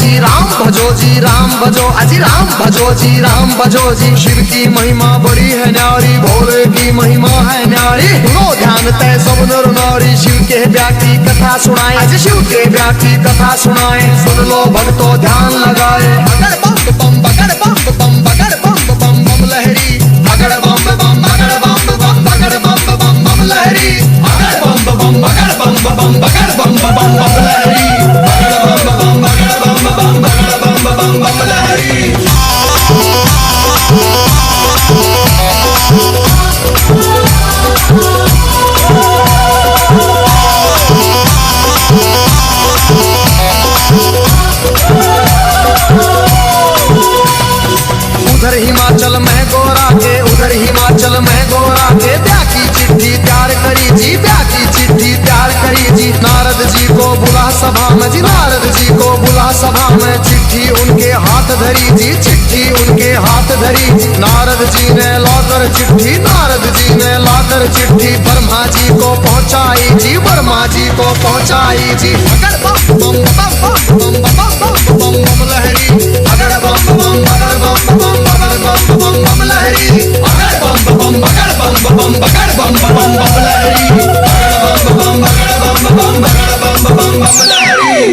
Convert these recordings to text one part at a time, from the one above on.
जी राम भजो जी राम भजो, अजी राम भजो जी राम भजो जी। शिव की महिमा बड़ी है न्यारी, भोले की महिमा है न्यारी। सुनो ध्यान तय सब नर नारी, शिव के ब्याह की कथा सुनाए, अजी शिव के ब्याह की कथा सुनाए। सुन लो भक्तों ध्यान लगाए, अगर बम बम बगर बम बम बगर बम बम बम लहरी, अगर बम बम बगर बम बम बगर बम बम बम लहरी, अगर बम बम बगर बम बम बगर बम बम बम लहरी, अगर बम बम बगर बम बम बगर बम बम बम लहरी। उधर हिमाचल में गोरा के, उधर हिमाचल में गोरा के ब्याह की चिट्ठी तैयार करी जी, ब्याह की चिट्ठी तैयार करी जी। नारद जी को बुला सभा में जी, नारद जी को बुला सभा में। चिट्ठी उनके हाथ धरी जी, चिट्ठी उनके हाथ धरी। नारद जी ने लाकर चिट्ठी, नारद जी ने लाकर चिट्ठी ब्रह्मा जी को पहुंचाई जी, ब्रह्मा जी को पहुंचाई जी। अगर बम बम बम बम बम बम बम बम लहरी, अगर बम बम बगर बम बम बगर बम बम बम लहरी, अगर बम बम बगर बम बम बगर बम बम बम लहरी, अगर बम बम बगर बम बम बगर बम बम बम लहरी।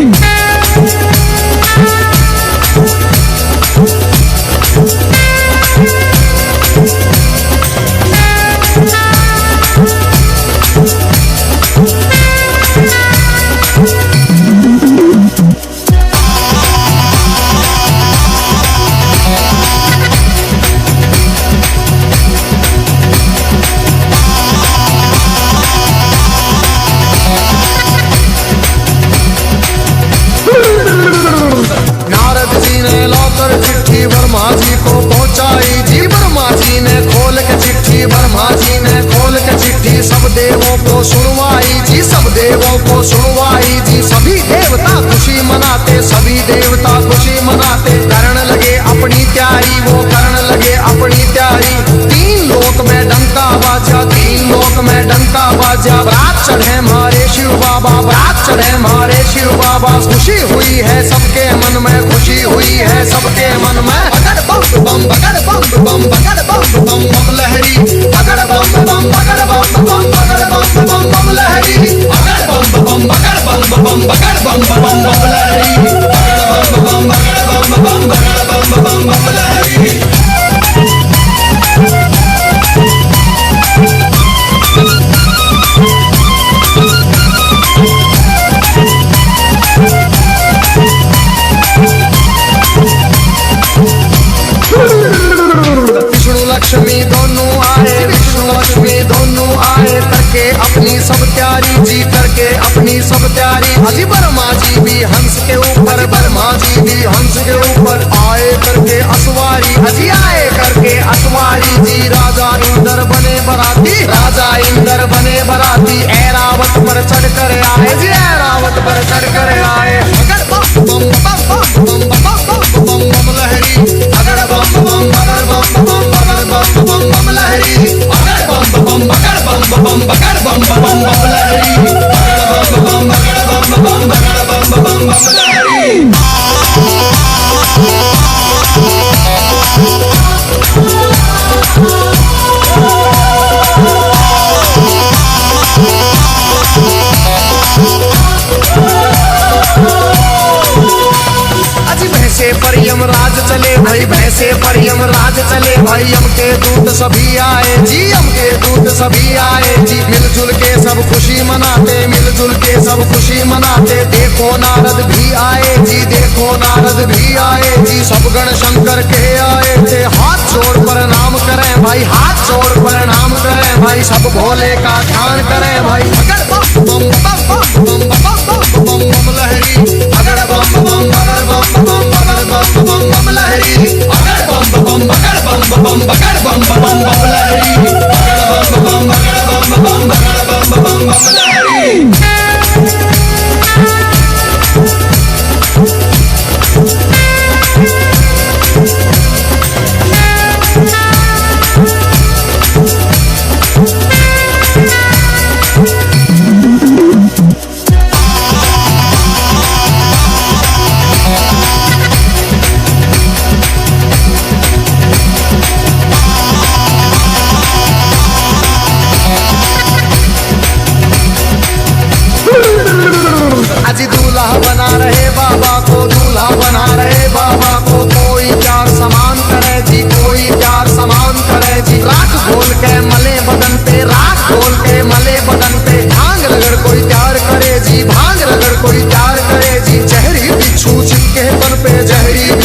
चिट्ठी ब्रह्मा जी को पहुंचाई जी, ब्रह्मा जी ने खोल के चिट्ठी, ब्रह्मा जी ने खोल के चिट्ठी सब देवों को सुनवाई जी, सब देवों को सुनवाई जी। सभी देवता खुशी मनाते, सभी देवता खुशी मनाते। करण लगे अपनी तैयारी, वो करण लगे अपनी तैयारी। तीन लोक में डंका बाजा, तीन लोक में डंका बाजा। रात चढ़े मारे शिव बाबा, रात चढ़े मारे शिव बाबा। खुशी हुई है सबके मन में, खुशी हुई है सबके मन में। अगर बम बम बगर बम बम बगर बम बम बम लहरी, अगर बम बम बगर बम बम बगर बम बम बम लहरी, अगर बम बम बगर बम बम बगर बम बम बम लहरी, अगर बम बम बगर बम बम बगर बम बम बम लहरी। लक्ष्मी दोनों आए, विष्णु लक्ष्मी दोनों आए। करके अपनी सब तैयारी जी, करके अपनी सब तैयारी। अजी ब्रह्मा जी भी हंस के ऊपर, ब्रह्मा जी भी हंस के ऊपर आए करके असवारी। अजी आए करके असवारी जी। राजा इंद्र बने बराती, राजा इंद्र बने बराती। ऐरावत पर चढ़ कर आए जी, ऐरावत पर चढ़ कर आए। अगर बम बम बम बम बम बम बम लहरी, अगर बम बम बगर बम बम बगर बम बम बम लहरी, अगर बम बम बगर बम बम बगर बम बम बम लहरी, अगर बम बम बगर बम बम बगर बम बम बम लहरी। भैंसे पर यमराज चले भाई, भैंसे पर यमराज चले भाई। यम के दूत सभी आए जी, यम के दूत सभी आए जी। मिलजुल के सब खुशी मनाते, मिलजुल के सब खुशी मनाते। देखो नारद भी आए जी, देखो नारद भी आए जी। सब गण शंकर के आए थे, हाथ जोड़ प्रणाम करें भाई, हाथ जोड़ प्रणाम करें भाई। सब भोले का ध्यान करें भाई। अगर बम बम बम बम बम बम बम लहरी, अगर बम बम बगर बम बम बगर बम बम बम लहरी, अगर बम बम बगर बम बम बगर बम बम बम लहरी, अगर बम बम बगर बम बम बगर बम बम बम लहरी।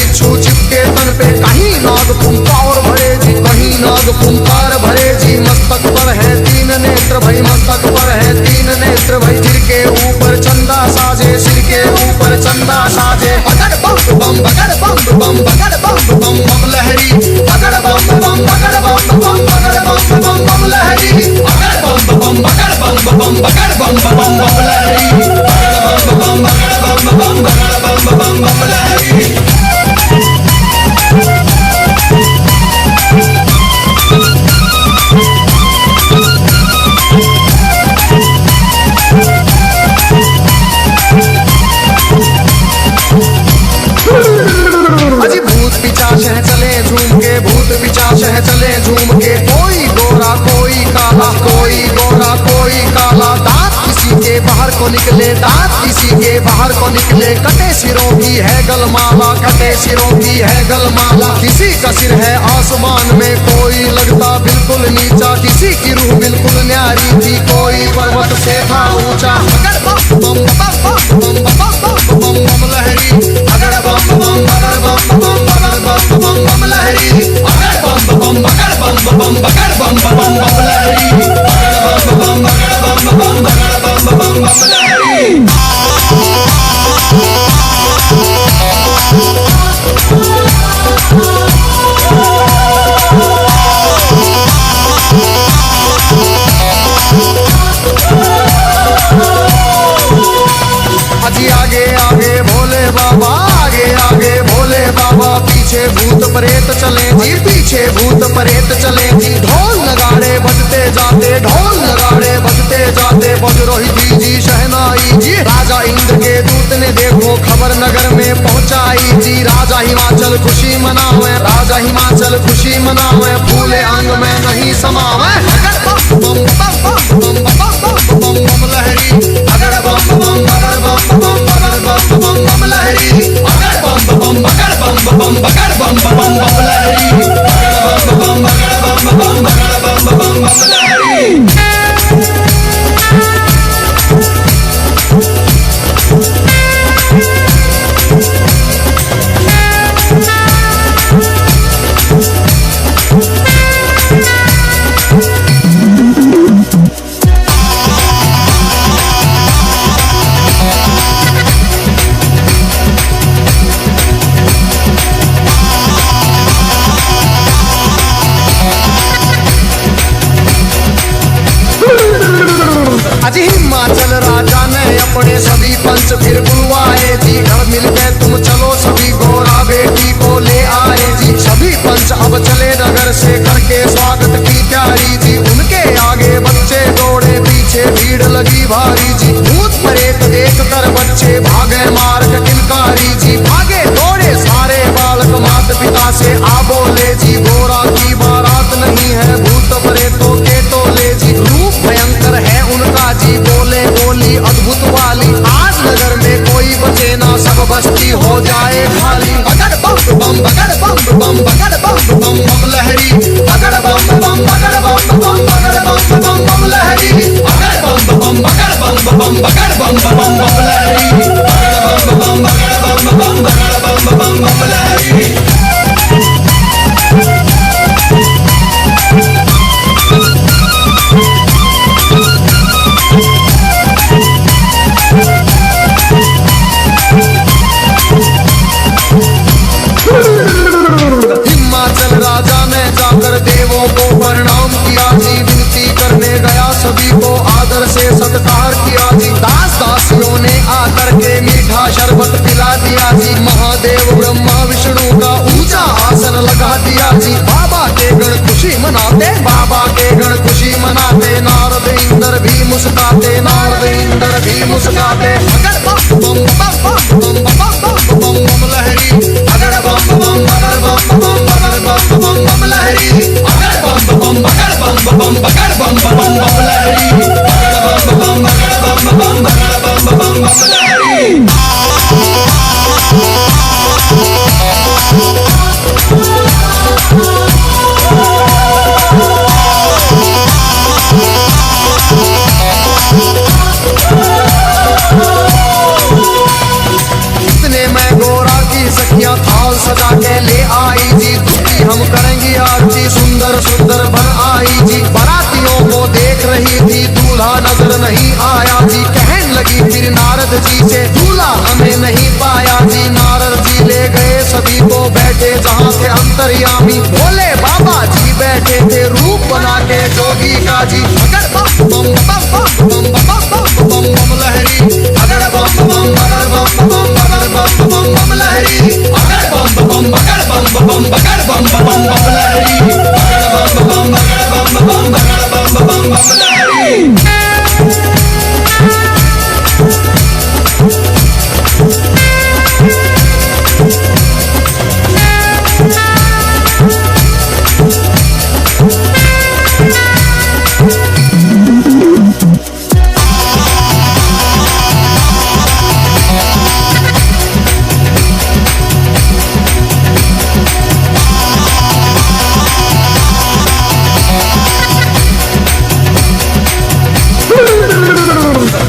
बिच्छू चिपके तन पे, कहीं नाग फुंकार भरे जी, कहीं नाग फुंकार भरे जी। मस्तक पर है तीन नेत्र भाई, मस्तक पर है तीन नेत्र भाई। सिर के ऊपर चंदा साजे, सिर के ऊपर चंदा साजे। बगड़ बम बम बगड़ बम बम बगड़ बम बम बम लहरी, बगड़ बम बम बगड़ बम बम बगड़ बम बम बम लहरी, बगड़ बम बम बगड़ बम बम बगड़ बम बम बम लहरी, बगड़ बम बगड़ बम बम बगड़ बम बम बम लहरी। अजी भूत पिशाच है चले झूम के, भूत पिशाच है चले झूम के। कोई गोरा कोई काला, कोई गोरा कोई काला। दांत किसी के बाहर को निकले, दांत किसी के बाहर को निकले। कटे सिरों की है गलमाला, कटे सिरों की है गलमाला। किसी का सिर है आसमान में, कोई लगता बिल्कुल नीचा। किसी की रूह बिल्कुल न्यारी थी, कोई पर्वत से था ऊंचा। बगड़ बम बम बम बम बम बम बम लहरी, बगड़ बम बम बगड़ बम बम बगड़ बम बम बम लहरी, बगड़ बम बम बगड़ बम बम बगड़ बम बम बम लहरी, बगड़ बम बगड़ बम बम बगड़ बम बम बम लहरी। अजी आगे आगे भोले बाबा, आगे आगे भोले बाबा। पीछे भूत प्रेत चले जी, पीछे भूत प्रेत चले जी। ढोल नगाड़े बजते जाते, ढोल नगाड़े बजते जाते। बजरोही जी शहनाई जी, राजा इंद्र के दूत ने देखो खबर नगर में पहुंचाई जी। राजा हिमाचल खुशी मनावे, राजा हिमाचल खुशी मनावे। फूले अंग में नहीं समावे। बम बम बम बम बम बम बम लहरी, बगड़ बम बम बगड़ बम बम बगड़ बम बम बम लहरी, बगड़ बम बम बगड़ बम बम बगड़ बम बम बम लहरी, बगड़ बम बगड़ बम बम बगड़ बम बम बम लहरी। अजी हिमाचल राजा ने अपने सभी पंच फिर बुलवाए जी। घर मिलके तुम चलो सभी, गोरा बेटी को ले आए जी। सभी पंच अब चले नगर से करके स्वागत की तैयारी जी। उनके आगे बच्चे दौड़े, पीछे भीड़ लगी भारी जी। भूत प्रेत देख कर बच्चे भागे मार्ग किलकारी जी। भागे दौड़े सारे बालक माता पिता से आ बोले जी। गोरा की बारात नहीं है, भूत प्रेतों के टोले जी। रूप भयंकर है उनका जी, बोले बोली अद्भुत वाली। आज नगर में कोई बचे ना, सब बस्ती हो जाए खाली। बगड़ बम बम बगड़ बम बम बगड़ बम बम बम लहरी, बगड़ बम बम बगड़ बम बम बगड़ बम बम बम लहरी, बगड़ बम बम बगड़ बम बम बगड़ बम बम बम लहरी, बगड़ बम बगड़ बम बम बगड़ बम बम लहरी। हिमाचल राजा ने जाकर देवों को प्रणाम किया जी। विनती करने गया सभी को आदर से सत्कार किया जी। दास दासियों ने आकर के मीठा शरबत पिला दिया जी। महादेव ब्रह्मा विष्णु का ऊंचा आसन लगा दिया जी। बाबा के गण खुशी मनाते, बाबा के गण खुशी मनाते। नारद इंद्र भी मुस्कुराते, नारद इंद्र भी मुस्कुराते। बगड़ बम बम बम बम बम बम बम लहरी, बगड़ बम बम बगड़ बम बम बगड़ बम बम बम लहरी, बगड़ बम बम बगड़ बम बम बगड़ बम बम बम लहरी, बगड़ बम बगड़ बम बम बगड़ बम बम लहरी। सजा के ले आई जी, उसकी हम करेंगे आरती। सुंदर सुंदर बन आई जी, बारातियों को देख रही थी, दूल्हा नजर नहीं आया जी। कहने लगी फिर नारद जी से, दूल्हा हमें नहीं पाया जी। नारद जी ले गए सभी को, बैठे जहाँ थे अंतर्यामी। भोले बाबा जी बैठे थे रूप बना के जोगी का जी। अगर बम बम बम बम बम बम बम बम लहरी, अगर बम बम अगर बम बम अगर बम बम बम लहरी, अगर बम बम अगर बम बम अगर बम बम बम लहरी, अगर बम बम अगर बम बम अगर बम बम बम लहरी।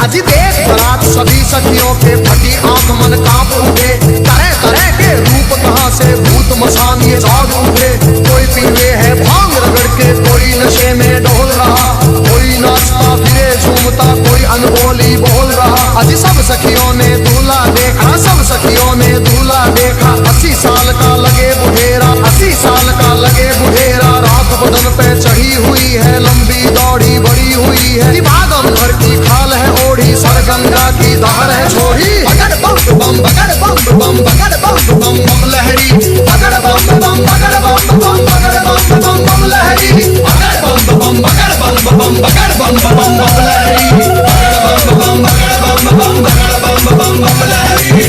अजी देख बरात सभी सखियों के, फटी आंख मन कांप उठे। तरह तरह के रूप कहाँ से भूत मसान ये जाग उठे। कोई पीवे है भांग रगड़ के, कोई नशे में डोल रहा, कोई नाचता फिरे झूमता, कोई अनबोली बोल रहा। अजी सब सखियों ने दूल्हा देखा, सब सखियों ने दूल्हा देखा। 80 साल का लगे बुढ़ेरा, 80 साल का लगे बुढ़ेरा। रात बदन पे चढ़ी हुई है, लंबी दौड़ी बड़ी हुई है। बागम भर की खाल है ओढ़ी, सर गंगा की धार है छोड़ी। अगर बम बम अगर बम बम अगर बम बम बम लहरी, अगर बम बम अगर बम बम अगर बम बम बम लहरी, अगर बम बम अगर बम बम अगर बम बम बम लहरी, अगर बम बम अगर बम बम अगर बम बम बम लहरी।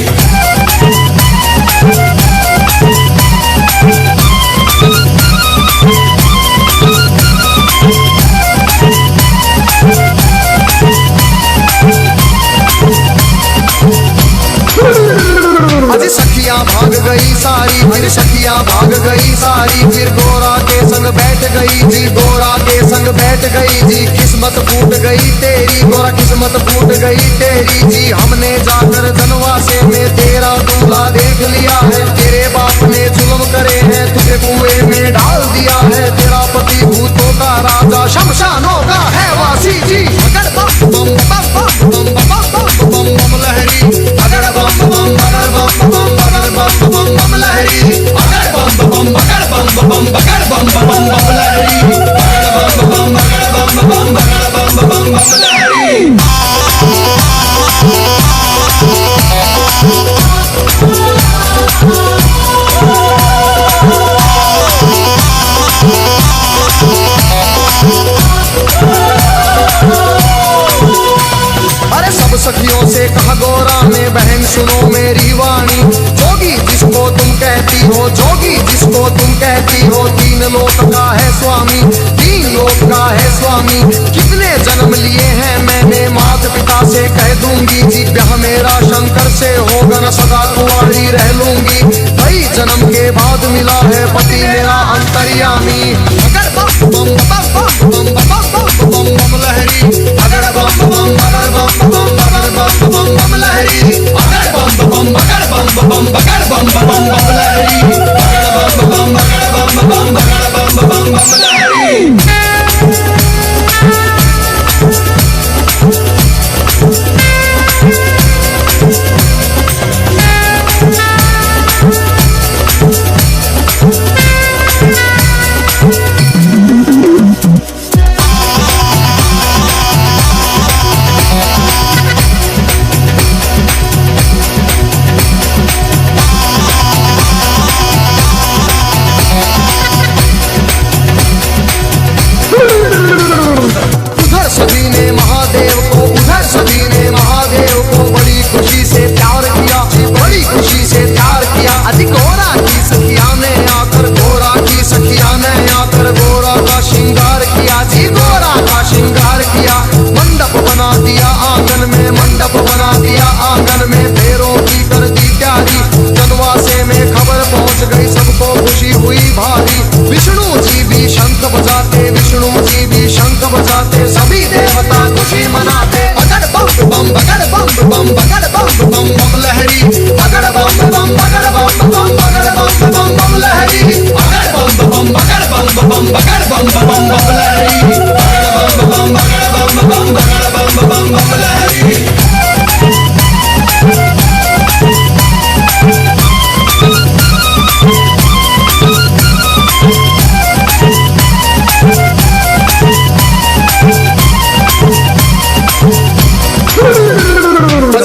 अजी सखियां भाग गई सारी, फिर सखियां भाग गई सारी। फिर गोरा के संग बैठ गई जी, गोरा के संग बैठ गई जी। किस्मत फूट गई तेरी गोरा, किस्मत फूट गई तेरी जी। हमने जाकर जनवासे में तेरा दूल्हा देख लिया है। तेरे बाप ने जुल्म करे हैं, तुझे कुएं में डाल दिया है। तेरा पति भूतों का राजा, शमशानों का है वासी जी। अगर बम बम बम बम बम बम बम बम लहरी, अगर बम बम अगर बम बम अगर बम बम बम लहरी, अगर बम बम अगर बम बम अगर बम बम बम लहरी, अगर बम बम अगर बम बम अगर बम बम बम लहरी। सब सखियों से कहा गोरा ने, बहन सुनो मेरी वाणी। जोगी जिसको तुम कहती हो, जोगी जिसको तुम कहती हो, 3 लोक का है स्वामी, 3 लोक का है स्वामी। कितने जन्म लिए हैं मैंने, माता पिता से कह दूंगी जी। ब्याह मेरा शंकर से होगा न, सदा कुंवारी रह लूंगी। कई जन्म के बाद मिला है पति मेरा अंतर्यामी। अगर बम बम बम बम बम बम बम लहरी, अगर बम बम अगर बम बम अगर बम बम बम लहरी, अगर बम बम अगर बम बम अगर बम बम बम लहरी, अगर बम बम अगर बम बम अगर बम बम बम लहरी। बम बम बम लहरी, बम बम बम बम बम बम बम लहरी।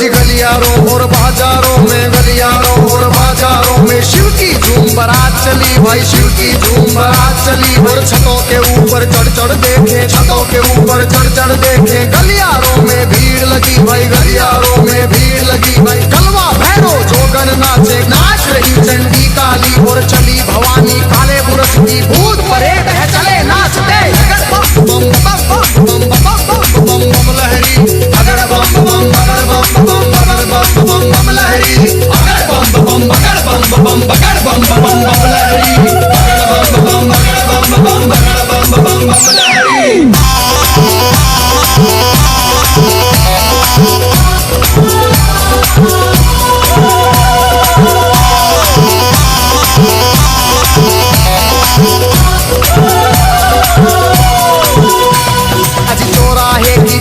गलियारों और बाजारों में, गलियारों और बाजारों में शिव की झूम बारात चली भाई, शिव की झूम बारात चली। और छतों के ऊपर चढ़ चढ़ देखे, छतों के ऊपर चढ़ चढ़ देखे। गलियारों में भीड़ लगी भाई, गलियारों में भीड़ लगी भाई। कलवा भैरो जोगन नाचे, नाच रही चंडी काली। और चली भवानी काले बुरस की, भूत परेड है चले नाचते। बम बम बम बम बम बम लहरी, अगर बम बम बगर बम बम बम बम लहरी, अगर बम बम बगर बम बम बगर बम बम लहरी, अगर बम बम बगर बम बम बम लहरी।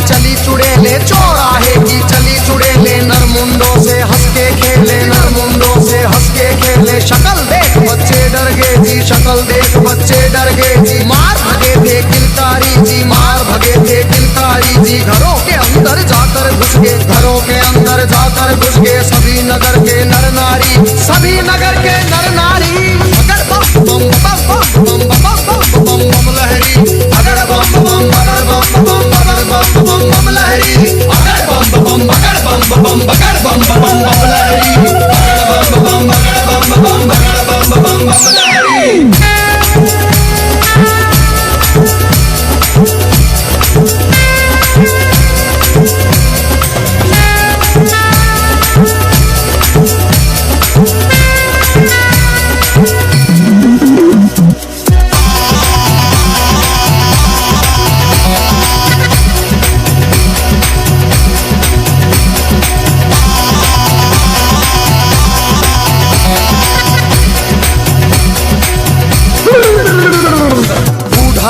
चली चुड़ेले, चौराहे की चली चुड़ेले। नरमुंडों से हंस के खेले, नरमुंडों से हंस के खेले। शक्ल देख बच्चे डर गए जी, शक्ल देख बच्चे डर गए जी। मार भगे थे किलकारी जी, मार भगे थे किलकारी जी। घरों के अंदर जाकर घुस गए, घरों के अंदर जाकर घुस गए। सभी नगर के नर नारी, सभी नगर के नर नारी। अगर बम बम बम बम बम बम बम लहरी, अगर बम बम बगर बम बम बम लहरी, अगर बम बम बगर बम बगर बम लहरी, अगर बम बम बगर बम लहरी।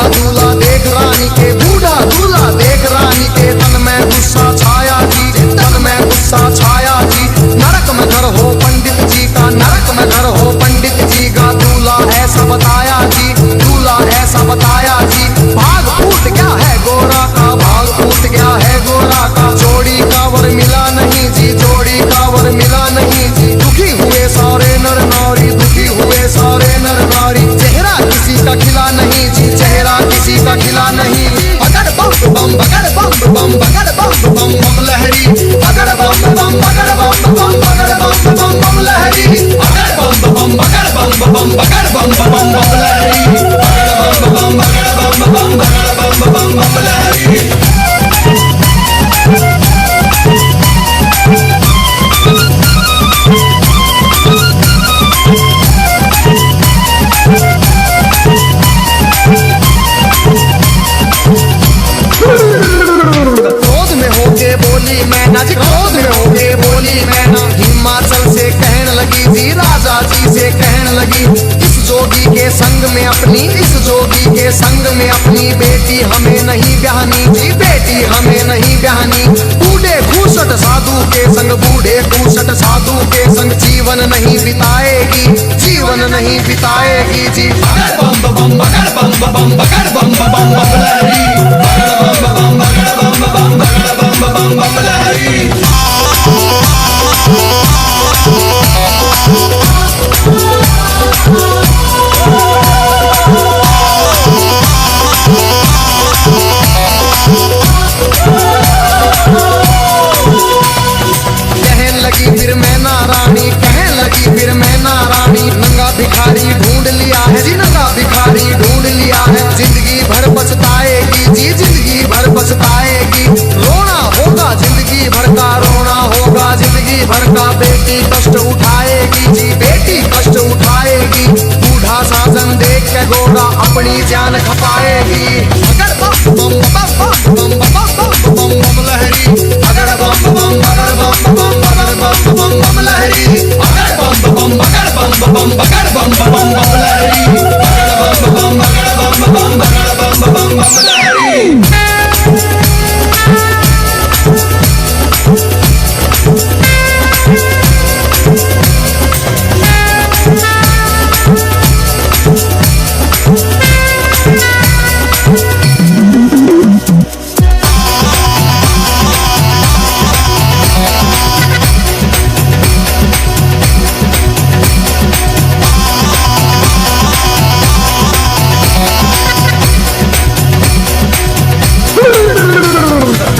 दूल्हा देख रानी के, बूढ़ा दूल्हा देख रानी के। तन में गुस्सा छाया जी, तन में गुस्सा छाया जी। नरक में घर हो पंडित जी का, नरक में घर हो पंडित जी का। दूल्हा ऐसा बताया जी, दूल्हा ऐसा बताया जी। भाग फूट गया है गोरा का, भाग फूट गया है गोरा का। जोड़ी का वर मिला नहीं जी, जोड़ी का वर मिला नहीं जी। दुखी हुए सारे नर नारी, दुखी हुए सारे नर नारी। चेहरा किसी का खिला नहीं जी, चेहरा किसी का खिला नहीं। अगर बम बम बगर बम बगर बम बम लहरी, अगर बम बम बगर बम बम लहरी, अगर बम बम बगर बम बगर बम लहरी, अगर बम बम बगर बम लहरी। क्रोध में होके बोली मैना जी, क्रोध में होके बोली मैना। हिमाचल से कहने लगी थी, राजा जी से कहने लगी। इस जोगी के संग में अपनी, इस जोगी के संग में अपनी बेटी हमें नहीं ब्याहनी जी, बेटी हमें नहीं ब्याहनी। बूढ़े खूसट साधु के संग, बूढ़े खूसट साधु के संग जीवन नहीं बिताएगी, जीवन नहीं बिताएगी जी। बगर बम बम बगर बम बगर बम लहरी, बगर बम बगर बम लहरी। कहने लगी फिर मैना रानी, कहने लगी फिर मैना रानी। नंगा भिखारी ढूंढ लिया है जी, नंगा भिखारी ढूंढ लिया है। जिंदगी भर पछताएगी जी, जिंदगी भर पछताएगी। रोना होगा जिंदगी भर का, रोना होगा जिंदगी भर का। बेटी कष्ट उठाएगी जी, बेटी कष्ट उठाएगी। बूढ़ा साजन देख के गोरा अपनी जान खपाएगी। अगर बम बम बम बम बम लहरी, अगर बम बम बगर बम लहरी, अगर बम बम बगर बम बगर बम लहरी, अगर बम बम बगर बम बम बम लहरी।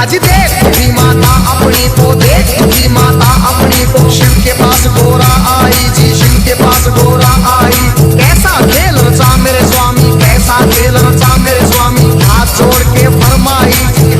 अजी देख भी माता अपनी को, देख भी माता अपनी को, शिव के पास गोरा आई जी, शिव के पास गोरा आई। कैसा खेल रचा मेरे स्वामी, कैसा खेल रचा मेरे स्वामी। हाथ जोड़ के फरमाई,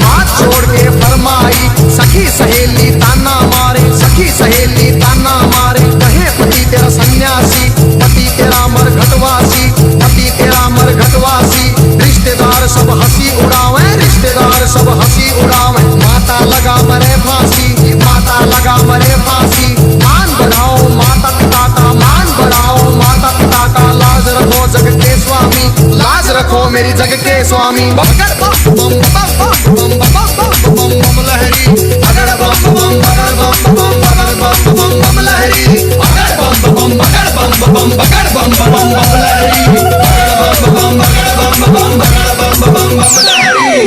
हाथ जोड़ के फरमाई। सखी सहेली ताना मारे, सखी सहेली ताना मारे। कहे पति तेरा सन्यासी, पति तेरा मरघटवासी, पति तेरा मरघटवासी। रिश्तेदार सब हंसी उड़ावे, रिश्तेदार सब हंसी उड़ावे। माता लगा मरे फांसी, माता लगा मरे फांसी। मान बढ़ाओ माता पिता का, मान बढ़ाओ माता पिता का। लाज रखो जग के स्वामी, लाज रखो मेरी जग के स्वामी। बम बम बम बम बम लहरी, अगर बम बम बगर बम बम बगर बम बम बम लहरी। अगर बम बम बगर बम बम बगर बम बम बम लहरी। अगर बम बम बगर बम बम बगर बम बम बम लहरी।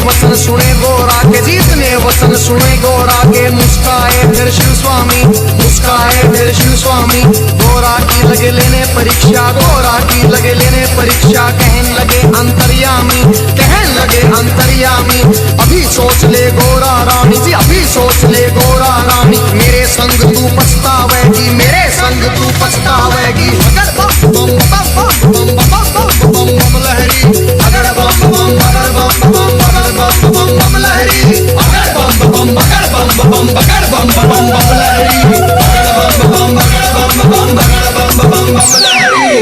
वचन सुने गोरा के, जितने वचन सुने गोरा के। मुस्काए फिर शिव स्वामी, मुस्काए फिर शिव स्वामी। गोरा की लगे लेने परीक्षा, गोरा की लगे लेने परीक्षा। कहन लगे अंतर्यामी, कहन लगे अंतर्यामी। अभी सोच ले गोरा रानी जी, अभी सोच ले गोरा रानी। मेरे संग तू पछतावेगी, मेरे संग तू पछतावेगी। अगर बम बम बम बम बम बम लहरी, अगर बम बम अगर बम बम बम बम लहरी। अगर बम बम अगर बम बम अगर बम बम बम लहरी। अगर बम बम अगर बम बम अगर बम बम बम लहरी।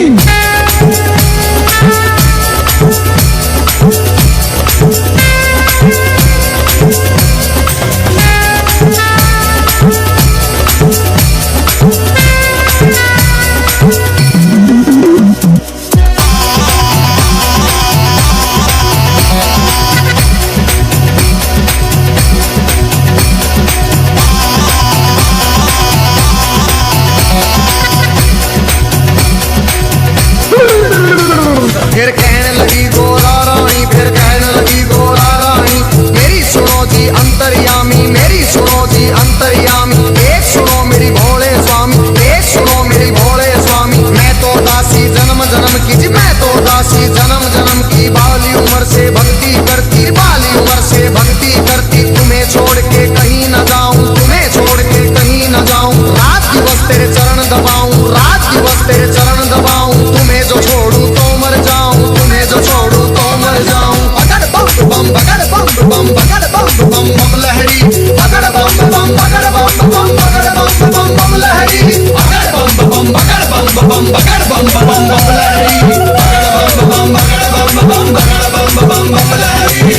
फिर कहने लगी गोरा रानी, फिर कहने लगी गोरा रानी। मेरी सुनो जी अंतर्यामी, मेरी सुनो जी अंतर्यामी। एक सुनो मेरी भोले स्वामी, एक सुनो मेरी भोले स्वामी। मैं तो दासी जन्म जन्म की जी, मैं तो दासी जन्म जन्म की। बाली उम्र से भक्ति करती, बाली उम्र से भक्ति करती। तुम्हें छोड़ के कहीं न जाऊं, तुम्हें छोड़ के कहीं न जाऊं। रात दिवस तेरे चरण दबाऊं, रात दिवस तेरे चरण दबाऊं। तुम्हें जो छोड़ू तो मर जाऊं, तुम्हें जो छोड़ू तो मर जाऊं। अगर बम बम अगर बम बम अगर बम बम बम लहरी। अगर बम बम अगर बम बम अगर बम बम बम लहरी। अगर बम बम अगर बम बम अगर बम बम बम लहरी। अगर बम बम अगर बम बम अगर बम बम बम लहरी।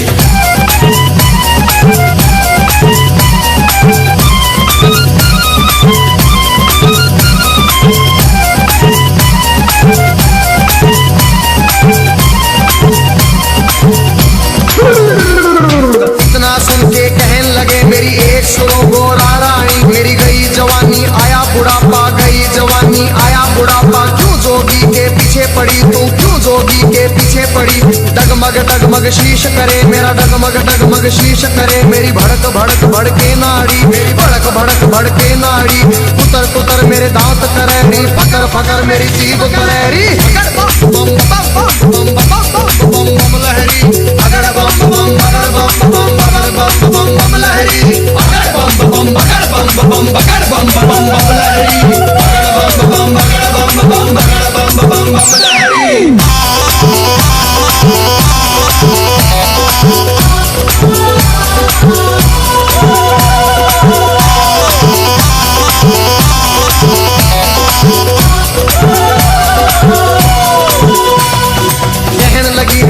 इतना सुन के कहन लगे मेरी एक सुनो गोरा रानी। मेरी गई जवानी आया बुढ़ापा, गई जवानी आया बुढ़ापा। क्यों जोगी के पीछे पड़ी तू, क्यों जोगी के पीछे पड़ी। डगमग शीश करे मेरा, डगमग शीश करे। मेरी भड़क भड़क भड़के नाड़ी, मेरी भड़क भड़क भड़के नाड़ी। कुतर कुतर मेरे दांत करे री, फकर फकर मेरी जीभ करे री। अगर बम बम बम बम बम लहरी। अगर बम बम अगर बम बम अगर बम बम बम लहरी। अगर बम बम अगर बम बम अगर बम बम बम लहरी। अगर बम बम अगर बम बम अगर बम बम बम लहरी। कहन लगी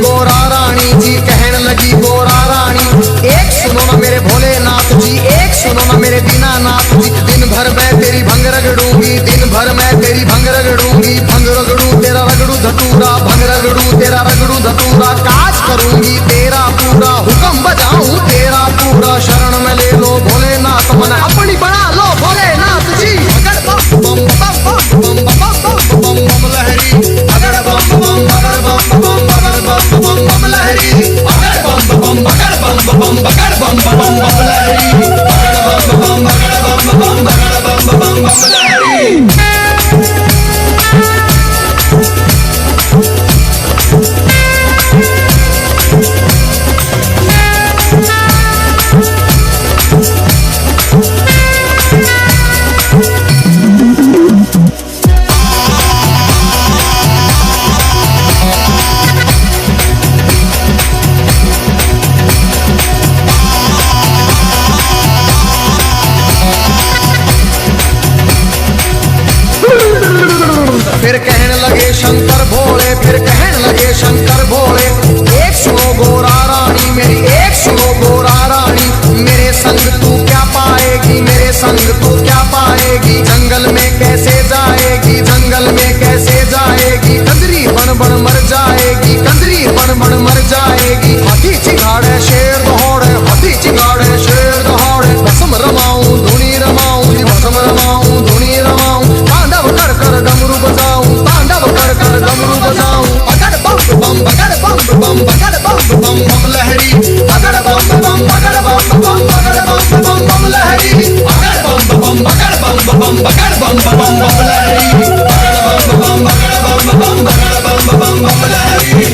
बन बन मर जाएगी। हाथी चिंगाड़े शेर दौड़े, हाथी चिंगाड़े शेर दौड़े। भस्म रमाऊं धुनी रमाऊं जी, भस्म रमाऊं धुनी रमाऊं। तांडव कर कर डमरू बजाऊं, तांडव कर कर डमरू बजाऊं। बगड़ बम बम बगड़ बम बम बगड़ बम बम बम लहरी। बगड़ बम बम बगड़ बम बम बगड़ बम बम बम लहरी। बगड़ बम बम बगड़ बम बम बगड़ बम बम बम लहरी। बगड़ बम बगड़ बम बम बगड़ बम बम बम लहरी।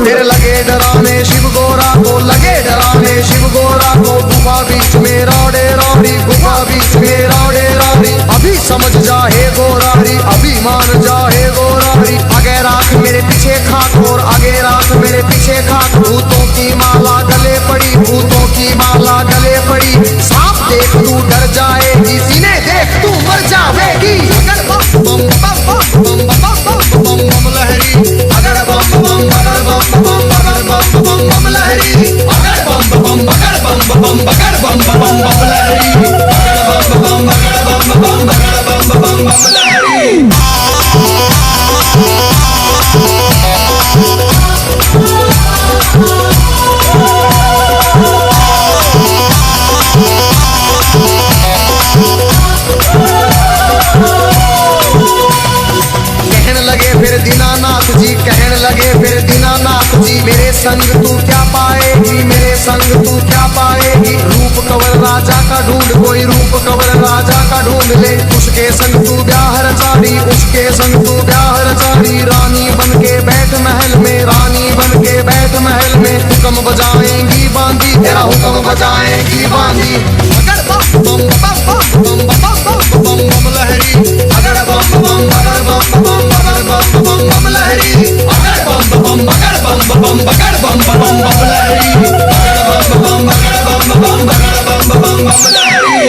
फिर लगे डराने शिव गोरा को, लगे डराने शिव गोरा को। गुफा बीच में रौड़े रौड़ी, गुफा बीच में रौड़े रौड़ी। अभी समझ जा हे गोरारी, अभी मान जा हे गोरारी। आगे राख मेरे पीछे खाक, और आगे राख मेरे पीछे खाक। भूतों की माला गले पड़ी, भूतों की माला गले पड़ी। सांप देख तू डर जाएगी, सीने देख तू मर जाएगी। अगर बम बम बम बम बम बम बम बम लहरी। अगर बम बम बगड़ बम बम बगड़ बम बम बम लहरी। अगर बम बम बगड़ बम बम बगड़ बम बम बम लहरी। अगर बम बम बगड़ बम बम बगड़ बम बम बम लहरी। फिर दीनानाथ जी कहने लगे, फिर दीनानाथ जी मेरे संग तू क्या पाएगी, मेरे संग तू क्या पाएगी। रूप कंवर राजा का ढूंढ, कोई रूप कंवर राजा का ढूंढ ले। उसके संग तू ब्याह रचारी, उसके संग तू ब्याह रचारी। रानी बन के बैठ महल में, रानी बन के बैठ महल में। हुक्म बजाएंगी बांदी, तेरा हुक्म बजाएंगी बांदी। अगर बम बम बम बम बम बम बम लहरी। अगर बम बम बगड़ बम बम बगड़ बम बम बम लहरी। अगर बम बम बगड़ बम बम बगड़ बम बम बम लहरी। अगर बम बम बगड़ बम बम बगड़ बम बम बम लहरी।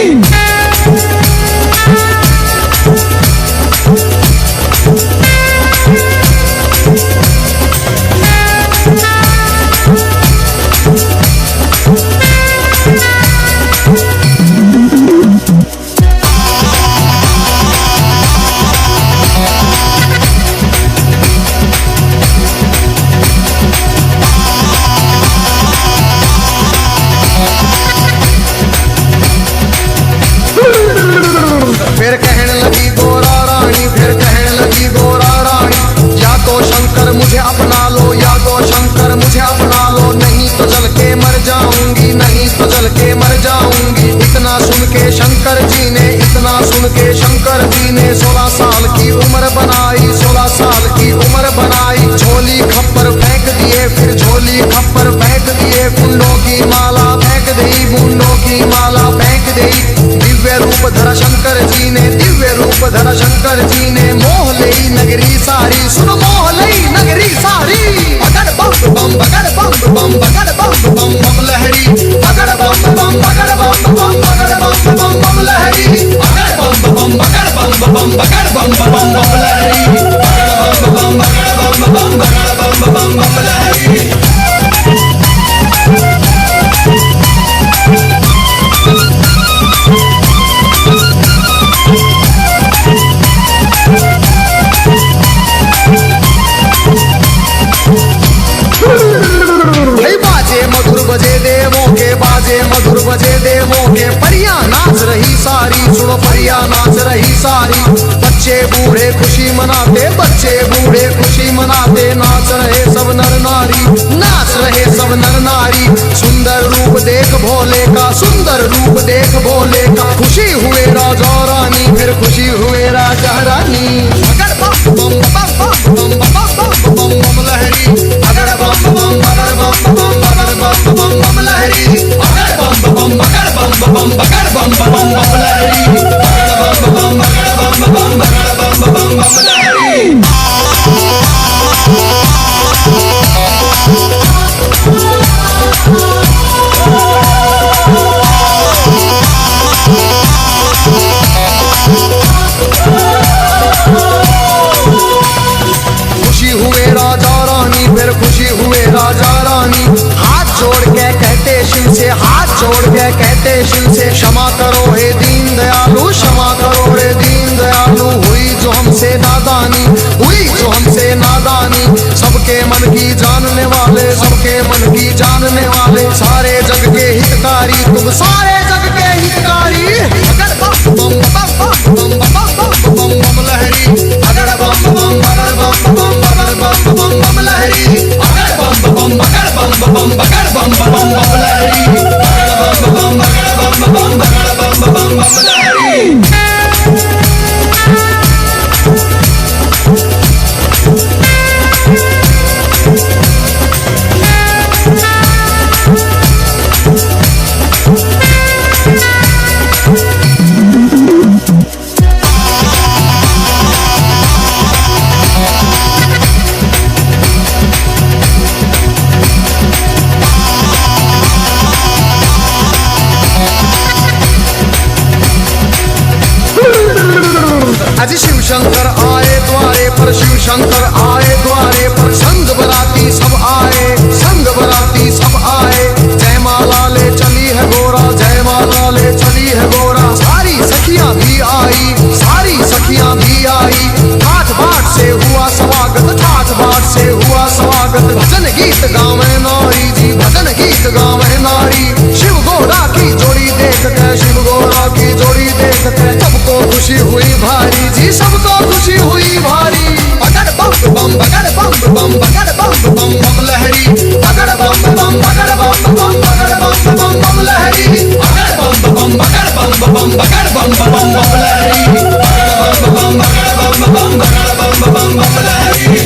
फिर कहने लगी गोरा रानी, फिर कहने लगी गोरा रानी। या तो शंकर मुझे अपना लो, या तो शंकर मुझे अपना लो। नहीं तो जल के मर जाऊंगी, नहीं तो जल के मर जाऊंगी। इतना सुन के शंकर जी ने, इतना सुन के शंकर जी ने 16 साल की उम्र बनाई, 16 साल की उम्र बनाई। झोली खप्पर फेंक दिए, फिर झोली खप्पर फेंक दिए। कुंडों की माला फेंक दी, मुंडों की माला फेंक दी। दिव्य रूप धरा शंकर जी ने, दिव्य रूप धरा शंकर जी ने। मोह लई नगरी सारी, सुन मोह लई नगरी सारी। बगड़ बम बम बगड़ बम बम बगड़ बम बम बम लहरी। बगड़ बम बम बगड़ बम बम बगड़ बम बम बम लहरी। बगड़ बम बम बगड़ बम बम बगड़ बम बम बम लहरी। बगड़ बम बगड़ बम बम बगड़ बम बम लहरी। मधुर बजे देवों के, बाजे मधुर बजे देवों के। परियां नाच रही सारी, सुनो परियां नाच रही सारी। बच्चे बूढ़े खुशी मनाते, बच्चे बूढ़े खुशी मनाते। नाच रहे सब नर नारी, नाच रहे सब नर नारी। सुंदर रूप देख भोले का, सुंदर रूप देख भोले का। खुशी हुए राजा रानी, फिर खुशी हुए राजा रानी। अगर बम बम बम बम बम बम बम लहरी। अगर बम बम बगड़ बम बम बगड़ बम बम बम लहरी। अगर बम बम बगड़ बम बम बगड़ बम बम बम लहरी। अगर बम बम बगड़ बम बम बगड़ बम बम बम लहरी। Oh सबके मन की जानने वाले, सबके मन की जानने वाले, सारे जग के हितकारी तुम, सारे जग के हितकारी। अगर बम बम बम बम बम बम बम बम लहरी, अगर बम बम अगर बम बम अगर बम बम बम लहरी, अगर बम बम अगर बम बम अगर बम बम बम लहरी, अगर बम बम अगर बम बम अगर बम बम बम लहरी। अजी शिव शंकर आए द्वारे पर, शिव शंकर आए द्वारे पर, संग बराती सब आए, संग बराती सब आए। जय माला ले चली है गोरा, जय माला ले चली है गोरा, सारी सखियां भी आई, सारी सखियां भी आई। ठाठ बाट से हुआ स्वागत, ठाठ बाट से हुआ स्वागत। भजन गीत गावे नारी जी, भजन गीत गावे नारी। शिव गोरा की जोड़ी देख के, शिव गोरा की जोड़ी देख के, सबको खुशी हुई भारी जी, सबको खुशी हुई भारी। अगर बम बम अगर बम बम अगर बम बम बम लहरी, अगर बम बम अगर बम बम अगर बम बम बम लहरी, अगर बम बम अगर बम बम अगर बम बम बम लहरी, अगर बम बम अगर बम बम अगर बम बम बम लहरी।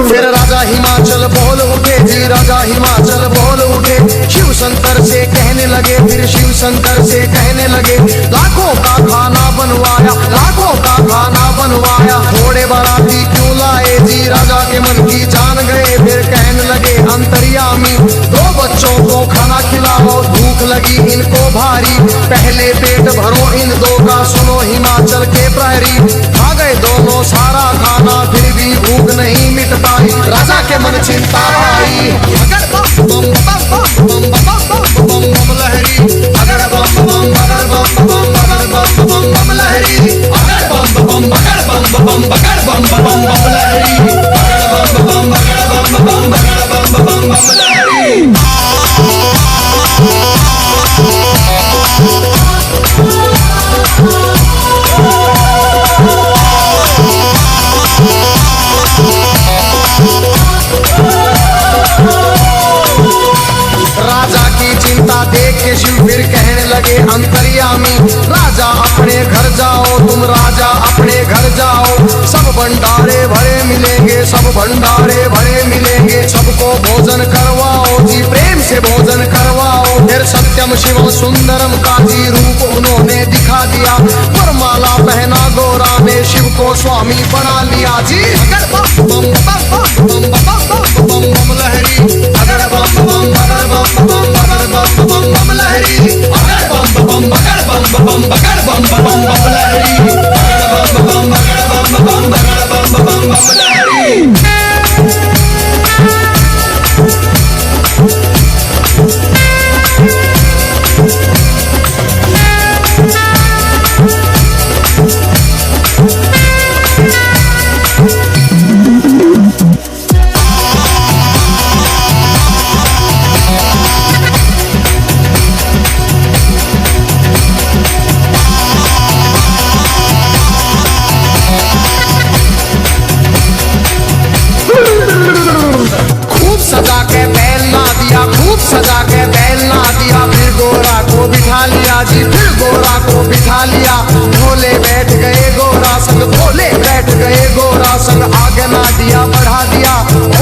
फिर राजा हिमाचल बोल उठे जी, राजा हिमाचल बोल उठे। शिव शंकर से कहने लगे, फिर शिव शंकर से कहने लगे, लाखों का खाना बनवाया, लाखों का खाना बनवाया, थोड़े बाराती क्यों लाए जी। राजा के मन की जान गए, फिर कहने लगे अंतर्यामी, दो बच्चों को खाना खिलाओ, भूख लगी इनको भारी। पहले पेट भरो इन दो का, सुनो हिमाचल के प्रहरी। खा गए दोनों सारा खाना, फिर भी भूख नहीं मिट पाई, राजा के मन चिंता आई। अगर बम बम बम बम बम बम बम लहरी, अगर बम बम अगर बम बम अगर बम बम बम लहरी, अगर बम बम अगर बम बम अगर बम बम बम लहरी, अगर बम बम अगर बम बम अगर बम बम बम लहरी। राजा की चिंता देख के शिव फिर कहने लगे अंतर्यामी, राजा अपने घर जाओ, तुम राजा अपने घर जाओ। सब भंडारे भरे मिलेंगे, सब भंडारे भरे मिलेंगे, सबको भोजन करवाओ जी, प्रेम से भोजन करवाओ। फिर सत्यम शिवम सुंदरम का जी रूप उन्होंने दिखा दिया, वरमाला पहना गोरा ने, शिव को स्वामी बना लिया जी। अगर बम बम बम बम बम बम बम लहरी, अगर बम बम अगर बम बम अगर बम बम बम लहरी, अगर बम बम अगर बम बम अगर बम बम बम लहरी, अगर बम बम अगर बम बम अगर बम बम बम लहरी। सजा के बैल ना दिया, खूब सजा के बैल ना दिया, फिर गोरा को बिठा लिया जी, फिर गोरा को बिठा लिया। भोले बैठ गए गोरा संग, भोले बैठ गए गोरा संग, आगे ना दिया बढ़ा दिया।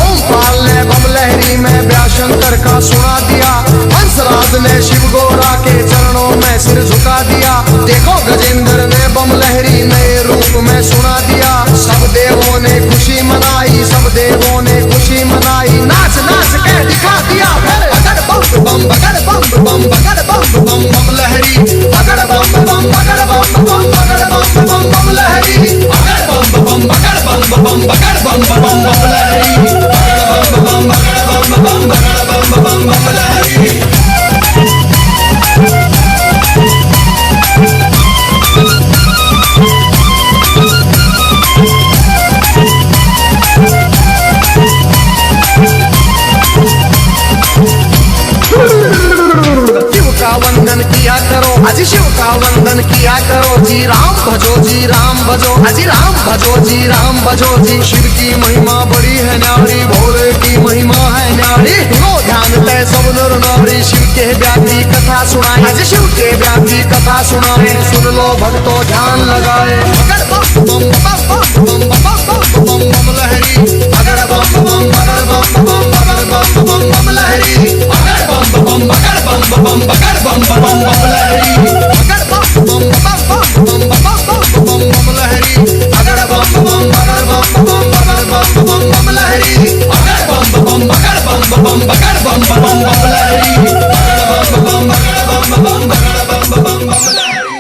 ओम पाल ने बम लहरी में व्याशंकर का सुना दिया, हंसराज ने शिव गोरा के चरणों में सिर झुका दिया। देखो गजेंद्र ने बम लहरी नए रूप में सुना दिया। सब देवों ने खुशी मनाई, सब देवों ने खुशी मनाई, नाच नाच के दिखा दिया। फिर अगर बम बम अगर बम बम अगर बम बम बम लहरी, अगर बम बम अगर बम बम अगर बम बम बम लहरी, अगर बम बम अगर बम बम अगर बम बम बम लहरी। जी राम भजो जी राम भजो अजी राम भजो जी राम भजो जी। शिव की महिमा बड़ी है न्यारी, भोले की महिमा है न्यारी। लो ध्यान तय सब नर नारी, शिव के व्यापी कथा सुनाए, आज शिव के व्यापी कथा सुनाए। सुन लो भक्तों ध्यान लगाए, अगर बम बम बम बम बम बम बम लहरी, अगर बम बम अगर बम बम अगर बम बम बम लहरी, अगर बम बम अगर बम बम अगर बम बम बम लहरी, अगर बम बम बम बम बम बम लहरी, अगर बम बम अगर बम बम अगर बम बम बम लहरी, अगर बम बम अगर बम बम अगर बम बम बम लहरी, अगर बम बम अगर बम बम अगर बम बम बम लहरी।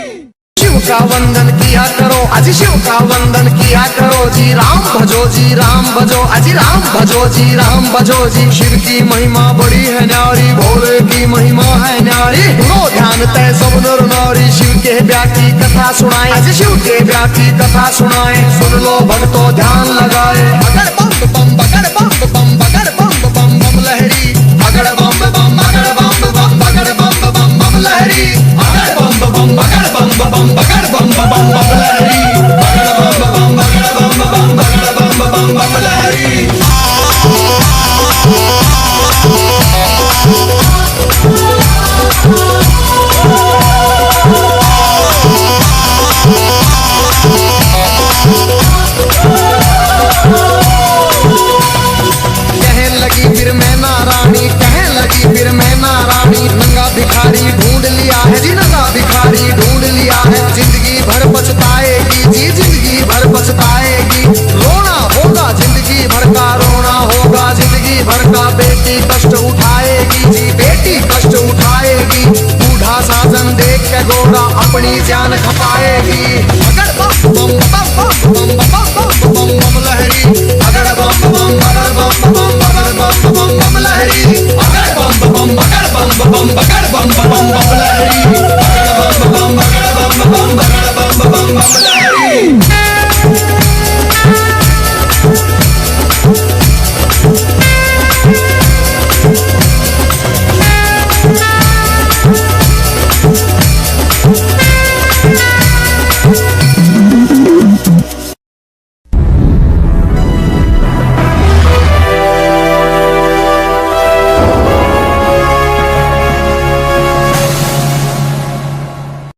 शिव का वंदन किया करो, अजी शिव का वंदन किया करो जी। राम भजो जी राम भजो अजी राम भजो जी राम भजो जी। शिव की महिमा बड़ी है न्यारी, भोले की महिमा है न्यारी। लो ध्यान तय सब नर नारी, शिव के व्यापी कथा सुनाए, अजी शिव के व्यापी कथा सुनाए। सुन लो भक्तों ध्यान लगाए, अगर बम बम अगर बम बम अगर बम बम बम लहरी, अगर बम बम अगर बम बम अगर बम बम बम लहरी, अगर बम बम अगर बम बम अगर बम बम बम लहरी, अगर बम बम अगर बम बम अगर बम बम बम लहरी। कहने लगी फिर मैं नारानी, कहने लगी फिर मैं नारानी। नंगा भिखारी ढूंढ लिया है जी, नंगा भिखारी ढूंढ लिया है। जिंदगी भर पछताएगी जी, जिंदगी भर पछताएगी। रोना होगा जिंदगी भर का, रोना होगा जिंदगी भर का। बेटी कष्ट उठाएगी जी, बेटी कष्ट उठाएगी। बूढ़ा साजन देख के गोरा अपनी जान खपाएगी।